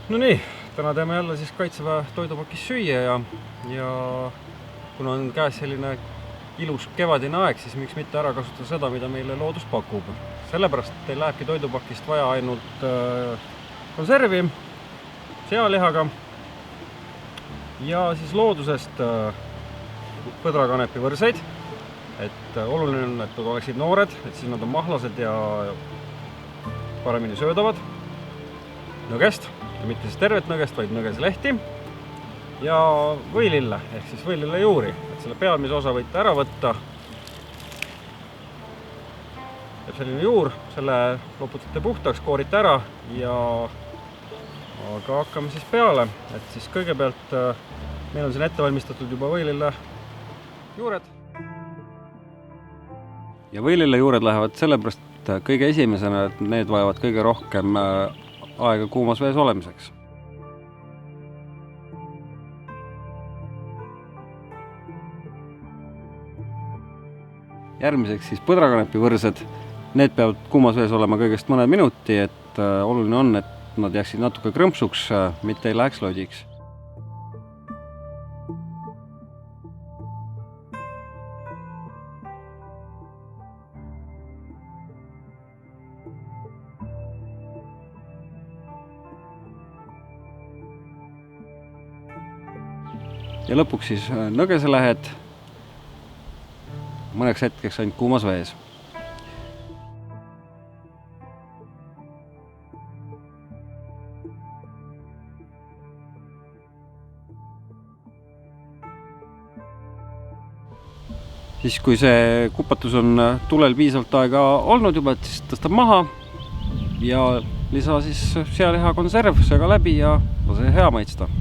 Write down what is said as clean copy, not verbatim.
No nii, täna teeme jälle siis Kaitseväe toidupakis süüa ja kuna on käes selline ilus kevadine aeg, siis miks mitte ära kasutada seda, mida meile loodus pakub. Sellepärast teil lähebki toidupakist vaja ainult konservi sealihaga ja siis loodusest põdrakanepi võrseid. Et oluline on, et nad oleksid noored, et siis nad on mahlased ja paremini söödavad. Nõgest, ja mitte siis tervet nõgest, vaid nõgeselehti ja võilille, ehk siis võilille juuri, et selle pealmise osa võite ära võtta. Jääb selline juur, selle loputate puhtaks, koorite ära aga hakkame siis peale, et siis kõigepealt meil on siin ette valmistatud juba võilille juured. Ja võilille juured lähevad sellepärast kõige esimesena, et need vajavad kõige rohkem aega kuumas vees olemiseks. Järgmiseks siis põdrakanepi võrsed. Need peavad kuumas vees olema kõigest mõne minuti, et oluline on, et nad jääksid natuke krõmpsuks, mitte ei läheks lodiks. Ja lõpuks siis nõgeselehed mõneks hetkeks ainult kuumas vees. Siis kui see kupatus on tulel piisavalt aega olnud juba, et siis tõstab maha ja lisa siis sealiha konserv sööga läbi ja lase hea maitsta.